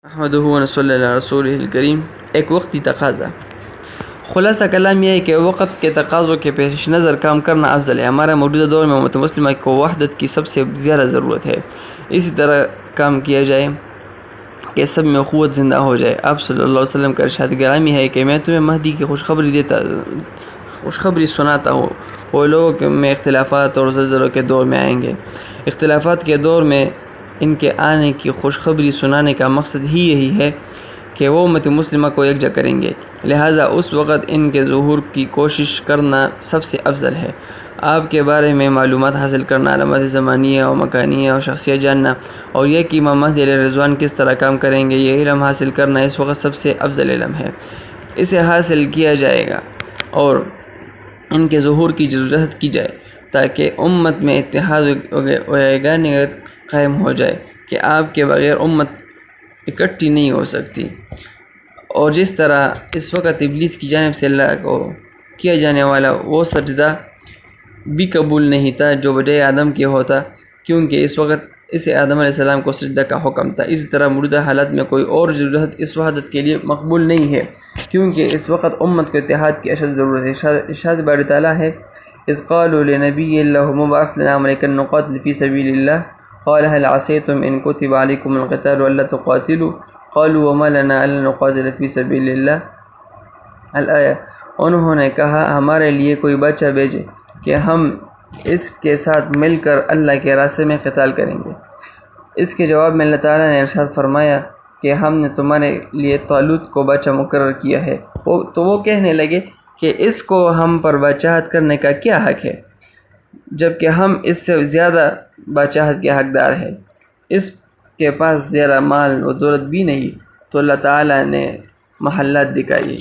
احمدہ و نصلی علی رسولہ الکریم۔ ایک وقتی تقاضا۔ خلاصہ کلام یہ ہے کہ وقت کے تقاضوں کے پیش نظر کام کرنا افضل ہے۔ ہمارے موجودہ دور میں امت مسلمہ کو وحدت کی سب سے زیادہ ضرورت ہے۔ اسی طرح کام کیا جائے کہ سب میں قوت زندہ ہو جائے۔ آپ صلی اللہ علیہ وسلم کا ارشاد گرامی ہے کہ میں تمہیں مہدی کی خوشخبری سناتا ہوں۔ وہ لوگ میں اختلافات اور زلزلوں کے دور میں آئیں گے۔ اختلافات کے دور میں ان کے آنے کی خوشخبری سنانے کا مقصد ہی یہی ہے کہ وہ امت مسلمہ کو یکجا کریں گے، لہٰذا اس وقت ان کے ظہور کی کوشش کرنا سب سے افضل ہے۔ آپ کے بارے میں معلومات حاصل کرنا، علامات زمانیہ و مکانیہ اور شخصیت جاننا، اور یہ کہ امام مہدی علیہ رضوان کس طرح کام کریں گے، یہ علم حاصل کرنا اس وقت سب سے افضل علم ہے۔ اسے حاصل کیا جائے گا اور ان کے ظہور کی جدوجہد کی جائے تاکہ امت میں اتحاد و یگانگت قائم ہو جائے کہ آپ کے بغیر امت اکٹھی نہیں ہو سکتی۔ اور جس طرح اس وقت ابلیس کی جانب سے اللہ کو کیا جانے والا وہ سجدہ بھی قبول نہیں تھا جو بجائے آدم کے ہوتا، کیونکہ اس وقت اسے آدم علیہ السلام کو سجدہ کا حکم تھا۔ اسی طرح موجودہ حالات میں کوئی اور جدوجہد اس وحدت کے لیے مقبول نہیں ہے، کیونکہ اس وقت امت کو اتحاد کی اشد ضرورت ہے۔ ارشاد باری تعالیٰ ہے: اذ قالوا لنبی اللہم ابعث لنا ملکا نقاتل فی سبیل اللہ قال هل عصیتم ان کتب علیکم القتال الا تقاتلوا قالوا وما لنا الا نقاتل فی سبیل اللہ الآیہ۔ انہوں نے کہا ہمارے لیے کوئی بادشاہ بھیجے کہ ہم اس کے ساتھ مل کر اللہ کے راستے میں قتال کریں گے۔ اس کے جواب میں اللہ تعالیٰ نے ارشاد فرمایا کہ ہم نے تمہارے لیے طالوت کو بادشاہ مقرر کیا ہے۔ تو وہ کہنے لگے کہ اس کو ہم پر بادشاہت کرنے کا کیا حق ہے، جبکہ ہم اس سے زیادہ بادشاہت کے حقدار ہیں، اس کے پاس زیادہ مال و دولت بھی نہیں۔ تو اللہ تعالیٰ نے محلات دکھائی،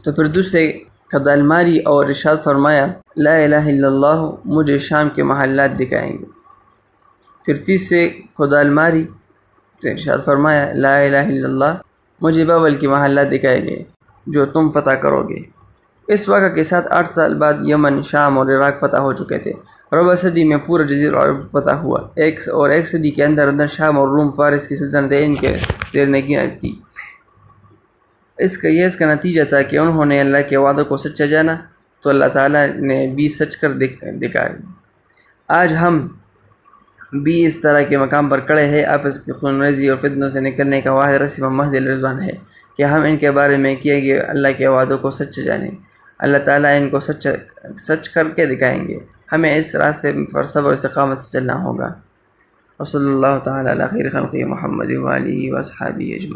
تو پھر دوسرے کدال ماری اور ارشاد فرمایا لا الہ الا اللہ، مجھے شام کے محلات دکھائیں گے۔ پھر تیسرے کدال ماری تو ارشاد فرمایا لا الہ الا اللہ، مجھے بابل کے محلات دکھائیں گے جو تم فتح کرو گے۔ اس واقعہ کے ساتھ 8 سال بعد یمن، شام اور عراق فتح ہو چکے تھے۔ ربع صدی میں پورا جزیرہ عرب فتح ہوا، ایک صدی کے اندر شام اور روم فارس کی سلطنتیں ان کے زیرنگی تھی۔ اس کا نتیجہ تھا کہ انہوں نے اللہ کے وعدوں کو سچا جانا، تو اللہ تعالیٰ نے بھی سچ کر دکھایا۔ آج ہم بھی اس طرح کے مقام پر کھڑے ہیں۔ آپس کی خون ریزی اور فتنوں سے نکلنے کا واحد راستے امام مہدی علیہ رضوان ہے کہ ہم ان کے بارے میں کیے گئے اللہ کے وعدوں کو سچ جانیں۔ اللہ تعالیٰ ان کو سچ کر کے دکھائیں گے۔ ہمیں اس راستے پر صبر و استقامت سے چلنا ہوگا۔ وصلی اللہ تعالیٰ علی خیر خلقہ محمد و آلہ و اصحابہ اجمعین۔